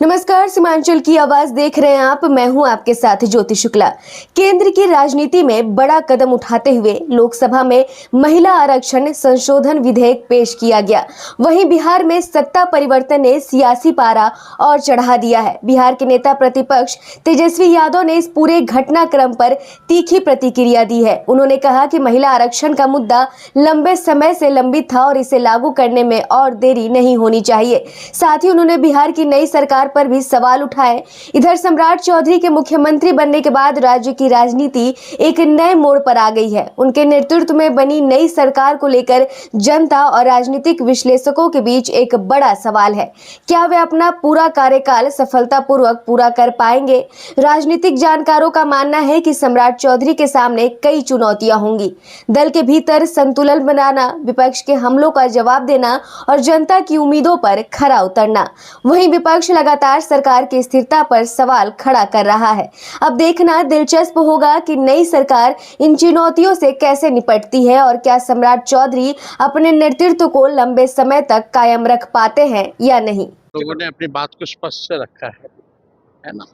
नमस्कार, सीमांचल की आवाज देख रहे हैं आप। मैं हूं आपके साथ ज्योति शुक्ला। केंद्र की राजनीति में बड़ा कदम उठाते हुए लोकसभा में महिला आरक्षण संशोधन विधेयक पेश किया गया। वहीं बिहार में सत्ता परिवर्तन ने सियासी पारा और चढ़ा दिया है। बिहार के नेता प्रतिपक्ष तेजस्वी यादव ने इस पूरे घटनाक्रम पर तीखी प्रतिक्रिया दी है। उन्होंने कहा कि महिला आरक्षण का मुद्दा लंबे समय से लंबित था और इसे लागू करने में और देरी नहीं होनी चाहिए। साथ ही उन्होंने बिहार की नई सरकार पर भी सवाल उठाए। इधर सम्राट चौधरी के मुख्यमंत्री बनने के बाद राज्य की राजनीति एक नए मोड़ पर आ गई है। उनके नेतृत्व में बनी नई सरकार को लेकर जनता और राजनीतिक विश्लेषकों के बीच एक बड़ा सवाल है, क्या वे अपना पूरा कार्यकाल सफलतापूर्वक पूरा कर पाएंगे। राजनीतिक जानकारों का मानना है कि सम्राट चौधरी के सामने कई चुनौतियां होंगी। दल के भीतर संतुलन बनाना, विपक्ष के हमलों का जवाब देना और जनता की उम्मीदों पर खरा उतरना। वहीं विपक्ष लगातार सरकार की स्थिरता पर सवाल खड़ा कर रहा है। अब देखना दिलचस्प होगा कि नई सरकार इन चुनौतियों से कैसे निपटती है और क्या सम्राट चौधरी अपने नेतृत्व को लंबे समय तक कायम रख पाते हैं या नहीं। लोगों ने अपनी बात को स्पष्ट से रखा है ना।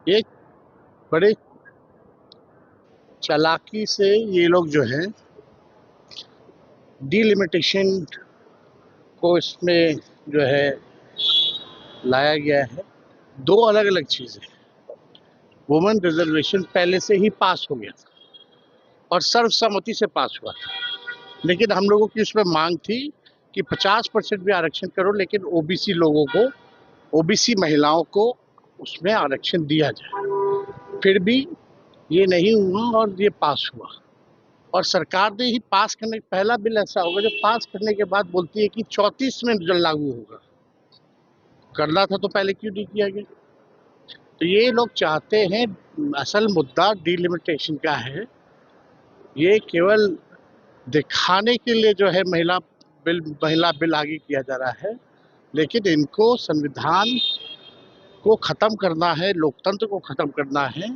ये बड़े चालाकी से ये लोग जो है डिलिमिटेशन को इसमें जो है लाया गया है। दो अलग अलग चीजें। वुमेन रिजर्वेशन पहले से ही पास हो गया था और सर्वसम्मति से पास हुआ था, लेकिन हम लोगों की उसमें मांग थी कि 50% भी आरक्षण करो, लेकिन ओबीसी लोगों को, ओबीसी महिलाओं को उसमें आरक्षण दिया जाए। फिर भी ये नहीं हुआ और ये पास हुआ। और सरकार ने ही पास करने, पहला बिल ऐसा होगा जो पास करने के बाद बोलती है कि 34 में जो लागू होगा। करना था तो पहले क्यों नहीं किया गया। तो ये लोग चाहते हैं, असल मुद्दा डिलिमिटेशन का है। ये केवल दिखाने के लिए जो है महिला बिल आगे किया जा रहा है, लेकिन इनको संविधान को खत्म करना है, लोकतंत्र को खत्म करना है।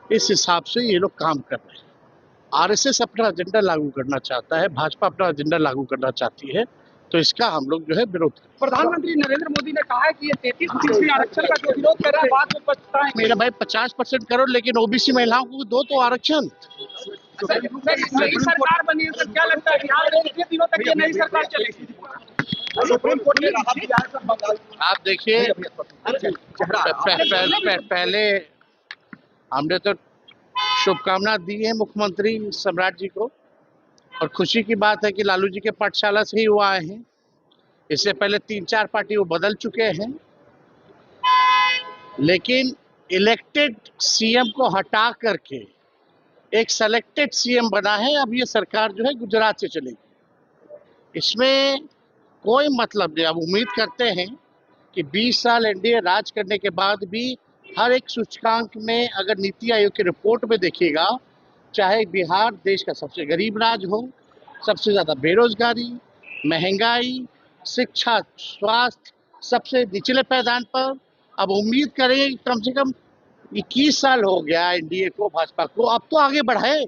इस हिसाब से ये लोग काम कर रहे हैं। आरएसएस अपना एजेंडा लागू करना चाहता है, भाजपा अपना एजेंडा लागू करना चाहती है, तो इसका हम लोग जो है विरोध करें। प्रधानमंत्री नरेंद्र मोदी ने कहा है कि ये 33% आरक्षण का जो विरोध कर रहा है बाद में पछताएंगे। मेरा भाई 50% करो, लेकिन ओबीसी महिलाओं को दो तो आरक्षण। नई सरकार बनी है, सर क्या लगता है बिहार में कितने दिनों तक ये नई सरकार चलेगी? आप देखिए, पहले हमने तो शुभकामना दी है मुख्यमंत्री सम्राट जी को, और खुशी की बात है कि लालू जी के पाठशाला से ही वो आए हैं। इससे पहले 3-4 पार्टी वो बदल चुके हैं, लेकिन इलेक्टेड सीएम को हटा करके एक सेलेक्टेड सीएम बना है। अब ये सरकार जो है गुजरात से चलेगी, इसमें कोई मतलब नहीं। अब उम्मीद करते हैं कि 20 साल एनडीए राज करने के बाद भी हर एक सूचकांक में, अगर नीति आयोग की रिपोर्ट में देखिएगा, चाहे बिहार देश का सबसे गरीब राज्य हो, सबसे ज़्यादा बेरोजगारी, महंगाई, शिक्षा, स्वास्थ्य सबसे निचले पैदान पर। अब उम्मीद करें कम से कम 21 साल हो गया एनडीए को, भाजपा को, अब तो आगे बढ़े।